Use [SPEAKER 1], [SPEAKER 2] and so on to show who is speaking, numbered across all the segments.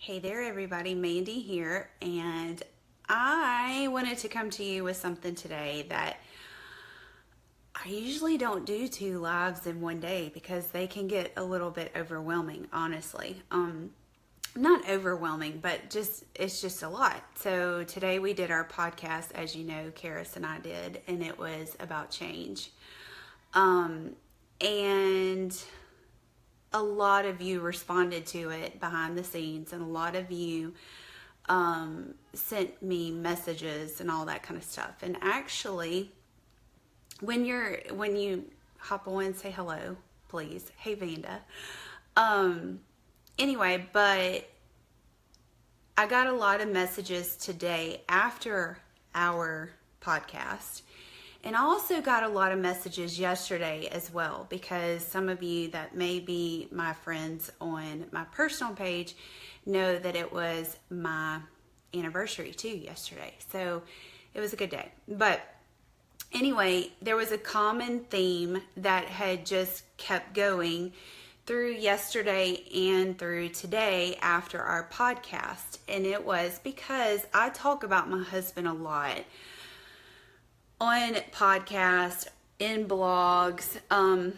[SPEAKER 1] Hey there, everybody. Mandy here, and I wanted to come to you with something today that I usually don't do 2 lives in one day because they can get a little bit overwhelming, honestly. Not overwhelming, but it's just a lot. So today we did our podcast, as you know, Karis and I did, and it was about change. And a lot of you responded to it behind the scenes, and a lot of you sent me messages and all that kind of stuff. And actually, when you hop on, say hello, please. Hey, Vanda. Anyway, but I got a lot of messages today after our podcast. And I also got a lot of messages yesterday as well, because some of you that may be my friends on my personal page know that it was my anniversary too yesterday. So it was a good day. But anyway, there was a common theme that had just kept going through yesterday and through today after our podcast. And it was because I talk about my husband a lot on podcasts, in blogs. I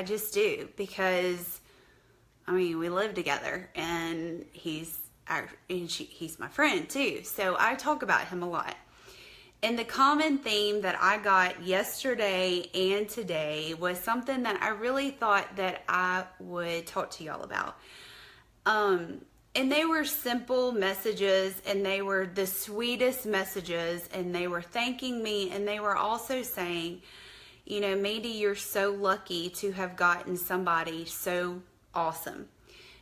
[SPEAKER 1] just do, because we live together, and he's my friend too. So I talk about him a lot. And the common theme that I got yesterday and today was something that I really thought that I would talk to y'all about. And they were simple messages, and they were the sweetest messages, and they were thanking me, and they were also saying, Mandy, you're so lucky to have gotten somebody so awesome.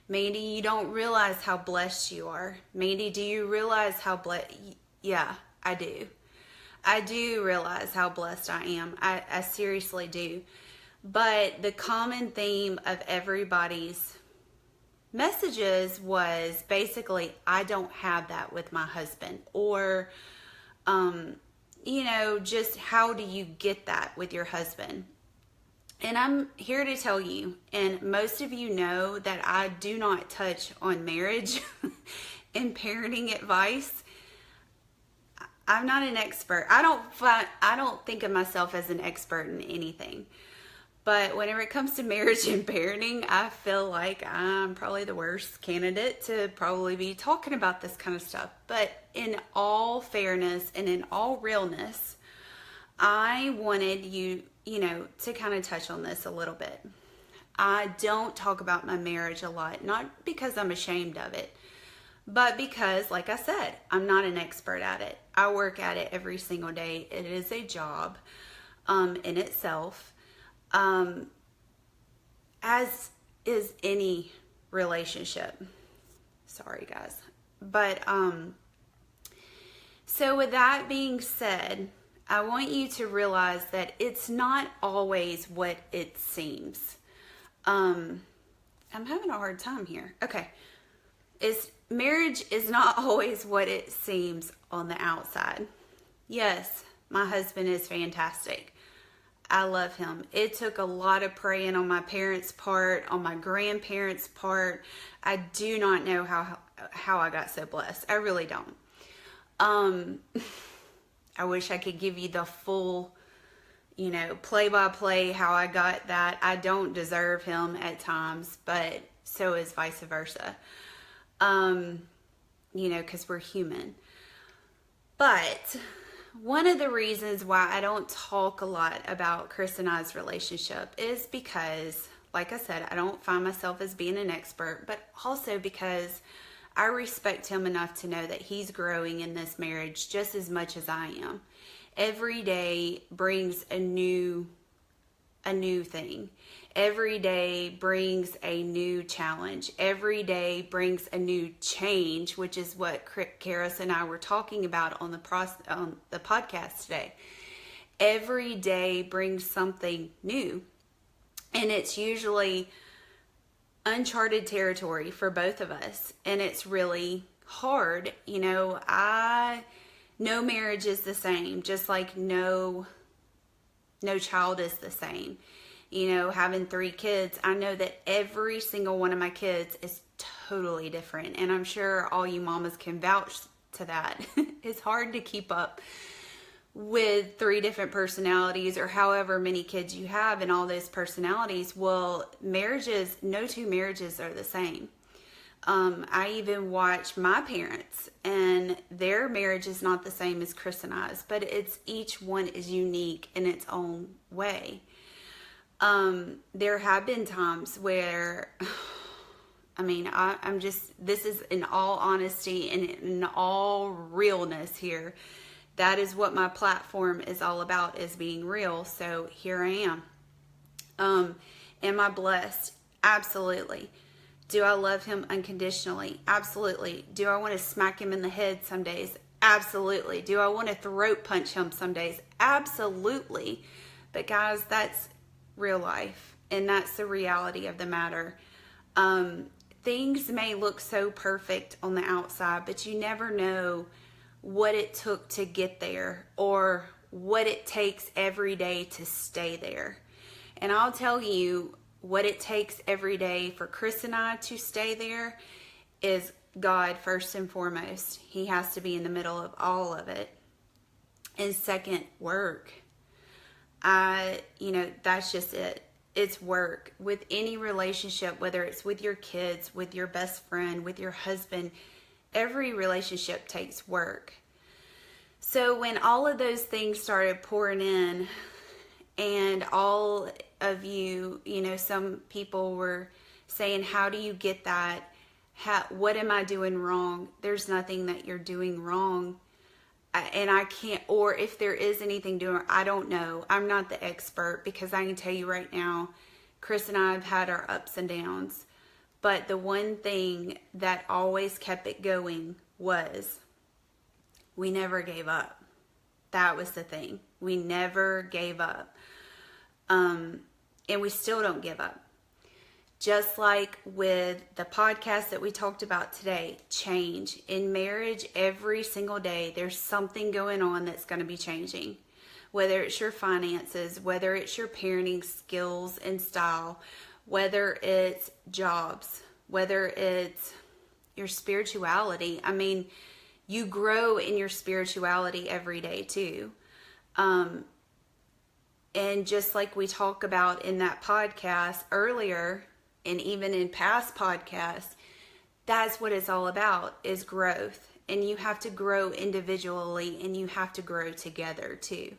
[SPEAKER 1] Mandy, you don't realize how blessed you are. Mandy, do you realize how blessed? Yeah, I do. I do realize how blessed I am. I seriously do. But the common theme of everybody's messages was basically, I don't have that with my husband, or just how do you get that with your husband? And I'm here to tell you, and most of you know, that I do not touch on marriage and parenting advice. I'm not an expert. I don't think of myself as an expert in anything. But whenever it comes to marriage and parenting, I feel like I'm probably the worst candidate to probably be talking about this kind of stuff. But in all fairness and in all realness, I wanted you, to kind of touch on this a little bit. I don't talk about my marriage a lot, not because I'm ashamed of it, but because, like I said, I'm not an expert at it. I work at it every single day. It is a job in itself. As is any relationship. Sorry, guys. But, so with that being said, I want you to realize that it's not always what it seems. I'm having a hard time here. Okay. Marriage is not always what it seems on the outside. Yes, my husband is fantastic. I love him. It took a lot of praying on my parents' part, on my grandparents' part. I do not know how I got so blessed. I really don't. I wish I could give you the full, play-by-play how I got that. I don't deserve him at times, but so is vice versa. Because we're human. But one of the reasons why I don't talk a lot about Chris and I's relationship is because, like I said, I don't find myself as being an expert, but also because I respect him enough to know that he's growing in this marriage just as much as I am. Every day brings a new thing. Every day brings a new challenge. Every day brings a new change, which is what Karis and I were talking about on the podcast today. Every day brings something new, and it's usually uncharted territory for both of us, and it's really hard. No marriage is the same, just like no child is the same. Having 3 kids, I know that every single one of my kids is totally different. And I'm sure all you mamas can vouch to that. It's hard to keep up with 3 different personalities, or however many kids you have and all those personalities. Well, marriages, no 2 marriages are the same. I even watch my parents, and their marriage is not the same as Chris and I's, but each one is unique in its own way. There have been times where, this is in all honesty and in all realness here. That is what my platform is all about, is being real. So here I am. Am I blessed? Absolutely. Do I love him unconditionally? Absolutely. Do I want to smack him in the head some days? Absolutely. Do I want to throat punch him some days? Absolutely. But guys, that's real life, and that's the reality of the matter. Things may look so perfect on the outside, but you never know what it took to get there, or what it takes every day to stay there. And I'll tell you, what it takes every day for Chris and I to stay there is God first and foremost. He has to be in the middle of all of it. And second, work. That's just it. It's work. With any relationship, whether it's with your kids, with your best friend, with your husband, every relationship takes work. So when all of those things started pouring in, and all of you, some people were saying, how do you get that? What am I doing wrong? There's nothing that you're doing wrong. And I can't, or if there is anything doing, I don't know. I'm not the expert, because I can tell you right now, Chris and I have had our ups and downs. But the one thing that always kept it going was we never gave up. That was the thing. We never gave up. And we still don't give up. Just like with the podcast that we talked about today, change. In marriage, every single day, there's something going on that's going to be changing. Whether it's your finances, whether it's your parenting skills and style, whether it's jobs, whether it's your spirituality. You grow in your spirituality every day too. And just like we talk about in that podcast earlier, and even in past podcasts, that's what it's all about, is growth. And you have to grow individually, and you have to grow together too.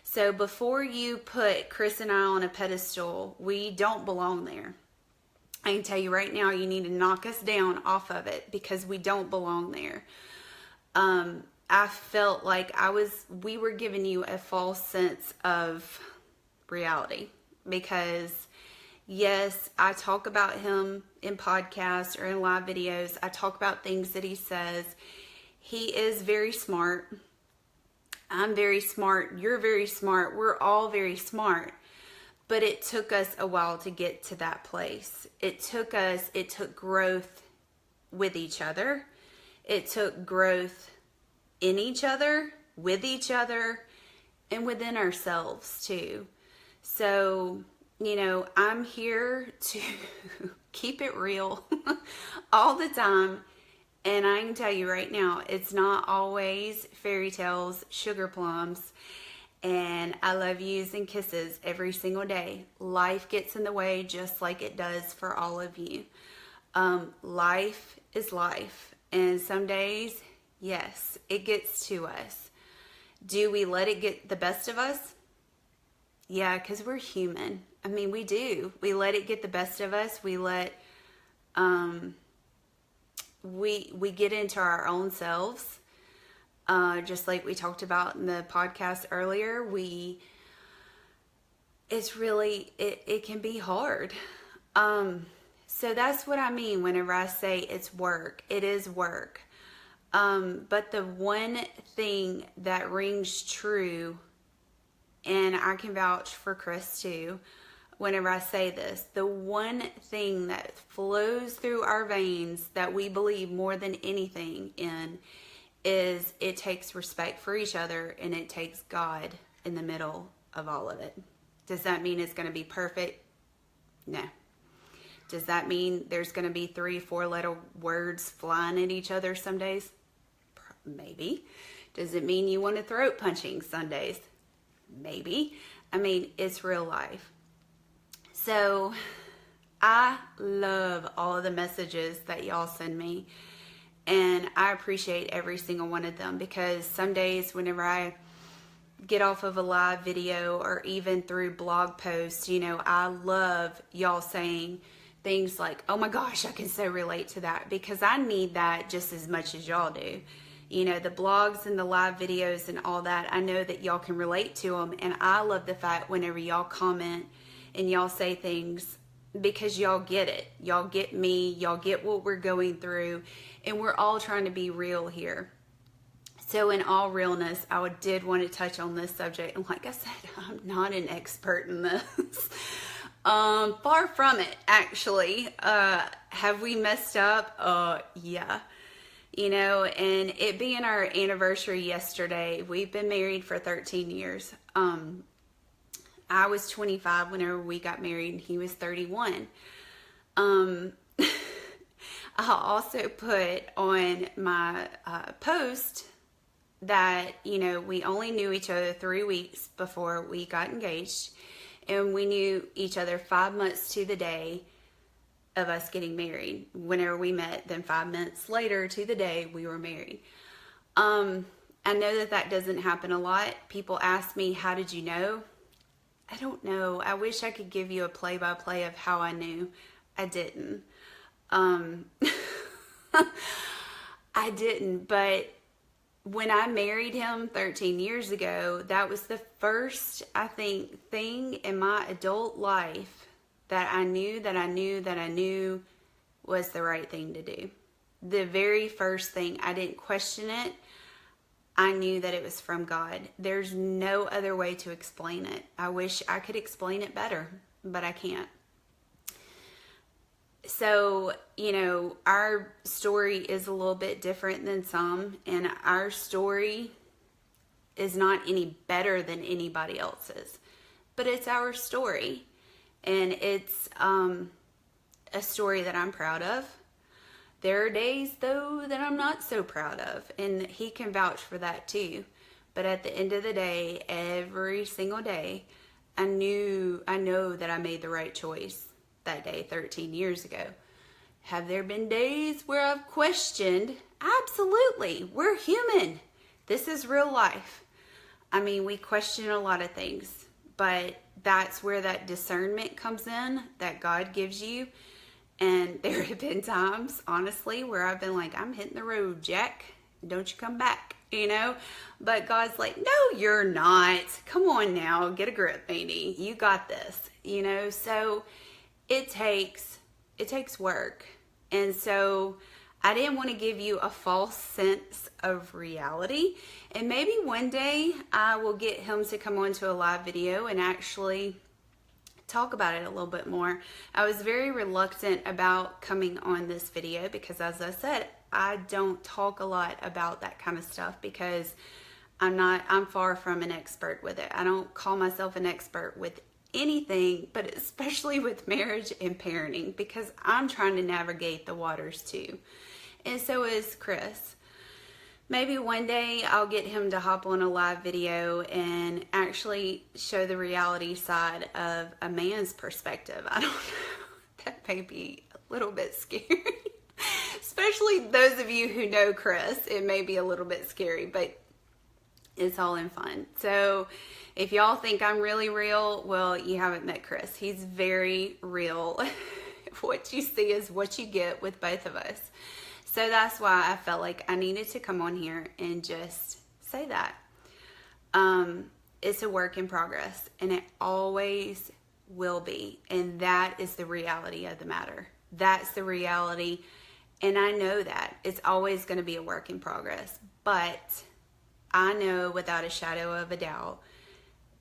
[SPEAKER 1] So before you put Chris and I on a pedestal, we don't belong there. I can tell you right now, you need to knock us down off of it, because we don't belong there. I felt like we were giving you a false sense of reality, because yes, I talk about him in podcasts or in live videos. I talk about things that he says. He is very smart. I'm very smart. You're very smart. We're all very smart. But it took us a while to get to that place. It took growth with each other. It took growth in each other, with each other, and within ourselves too. So, I'm here to keep it real all the time. And I can tell you right now, it's not always fairy tales, sugar plums, and I love yous and kisses every single day. Life gets in the way, just like it does for all of you. Life is life. And some days, yes, it gets to us. Do we let it get the best of us? Yeah, because we're human. We do. We let it get the best of us. We let, we get into our own selves. Just like we talked about in the podcast earlier, it can be hard. So that's what I mean whenever I say it's work. It is work. But the one thing that rings true, and I can vouch for Chris too, whenever I say this, the one thing that flows through our veins that we believe more than anything in is it takes respect for each other, and it takes God in the middle of all of it. Does that mean it's going to be perfect? No. Does that mean there's going to be 3-4 letter words flying at each other some days? Maybe. Does it mean you want to throat punching some days? Maybe. I mean, it's real life. So I love all of the messages that y'all send me, and I appreciate every single one of them, because some days whenever I get off of a live video or even through blog posts, you know, I love y'all saying things like, oh my gosh, I can so relate to that, because I need that just as much as y'all do. You know, the blogs and the live videos and all that, I know that y'all can relate to them, and I love the fact whenever y'all comment and y'all say things, because y'all get it. Y'all get me, y'all get what we're going through, and we're all trying to be real here. So in all realness, I did want to touch on this subject, and like I said, I'm not an expert in this. Far from it, actually. Have we messed up? Yeah. You know, and it being our anniversary yesterday, we've been married for 13 years. I was 25 whenever we got married, and he was 31. I also put on my post that, you know, we only knew each other 3 weeks before we got engaged, and we knew each other 5 months to the day of us getting married. Whenever we met, then 5 months later to the day we were married. I know that that doesn't happen a lot. People ask me, how did you know? I don't know. I wish I could give you a play-by-play of how I knew. I didn't. I didn't, but when I married him 13 years ago, that was the first, I think, thing in my adult life that I knew was the right thing to do. The very first thing, I didn't question it. I knew that it was from God. There's no other way to explain it. I wish I could explain it better, but I can't. So, you know, our story is a little bit different than some, and our story is not any better than anybody else's, but it's our story. And it's a story that I'm proud of. There are days, though, that I'm not so proud of, and he can vouch for that too. But at the end of the day, every single day, I know that I made the right choice that day 13 years ago. Have there been days where I've questioned? Absolutely. We're human. This is real life. I mean, we question a lot of things, but that's where that discernment comes in that God gives you. And there have been times, honestly, where I've been like, I'm hitting the road, Jack. Don't you come back, you know? But God's like, no, you're not. Come on now. Get a grip, Amy. You got this, you know? So it takes work. And so I didn't want to give you a false sense of reality. And maybe one day I will get him to come onto a live video and actually talk about it a little bit more. I was very reluctant about coming on this video because, as I said, I don't talk a lot about that kind of stuff because I'm far from an expert with it. I don't call myself an expert with anything, but especially with marriage and parenting, because I'm trying to navigate the waters too. And so is Chris. Maybe one day I'll get him to hop on a live video and actually show the reality side of a man's perspective. I don't know. That may be a little bit scary. Especially those of you who know Chris, it may be a little bit scary, but it's all in fun. So if y'all think I'm really real, well, you haven't met Chris. He's very real. What you see is what you get with both of us. So that's why I felt like I needed to come on here and just say that. It's a work in progress, and it always will be. And that is the reality of the matter. That's the reality. And I know that it's always going to be a work in progress. But I know without a shadow of a doubt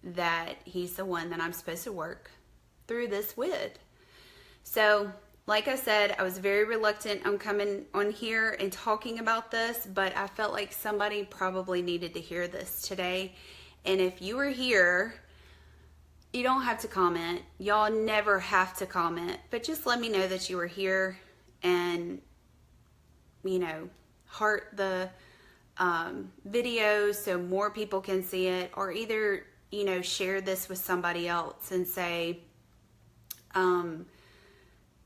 [SPEAKER 1] that he's the one that I'm supposed to work through this with. So, like I said, I was very reluctant on coming on here and talking about this, but I felt like somebody probably needed to hear this today. And if you were here You don't have to comment. Y'all never have to comment, but just let me know that you were here, and, you know, heart the video so more people can see it, or either, you know, share this with somebody else and say,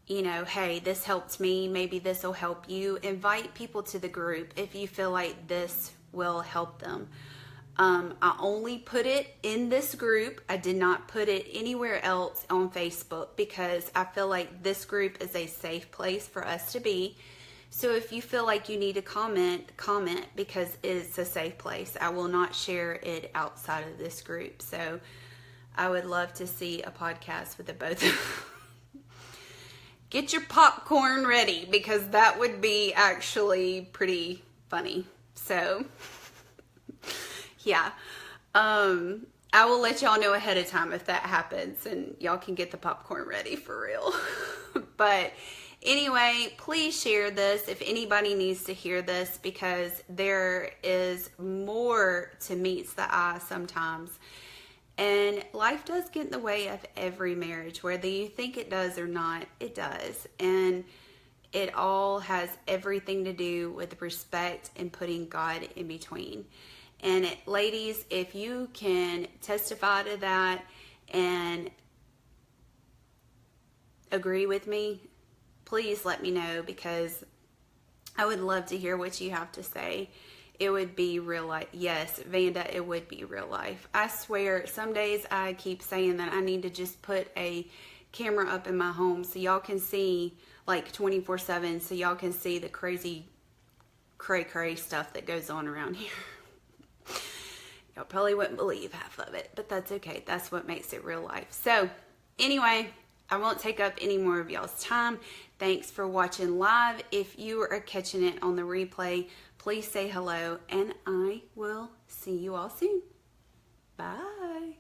[SPEAKER 1] you know, hey, this helped me. Maybe this will help you. Invite people to the group if you feel like this will help them. I only put it in this group. I did not put it anywhere else on Facebook because I feel like this group is a safe place for us to be. So if you feel like you need to comment because it's a safe place. I will not share it outside of this group. So I would love to see a podcast with the both of them. Get your popcorn ready because that would be actually pretty funny. So yeah, I will let y'all know ahead of time if that happens, and y'all can get the popcorn ready for real. But anyway, please share this if anybody needs to hear this, because there is more to meets the eye sometimes. And life does get in the way of every marriage, whether you think it does or not, it does. And it all has everything to do with respect and putting God in between. And ladies, if you can testify to that and agree with me, please let me know, because I would love to hear what you have to say. It would be real life. Yes, Vanda, it would be real life. I swear, some days I keep saying that I need to just put a camera up in my home so y'all can see, like 24/7, so y'all can see the crazy cray stuff that goes on around here. Y'all probably wouldn't believe half of it, but that's okay. That's what makes it real life. So anyway, I won't take up any more of y'all's time. Thanks for watching live. If you are catching it on the replay, please say hello, and I will see you all soon. Bye.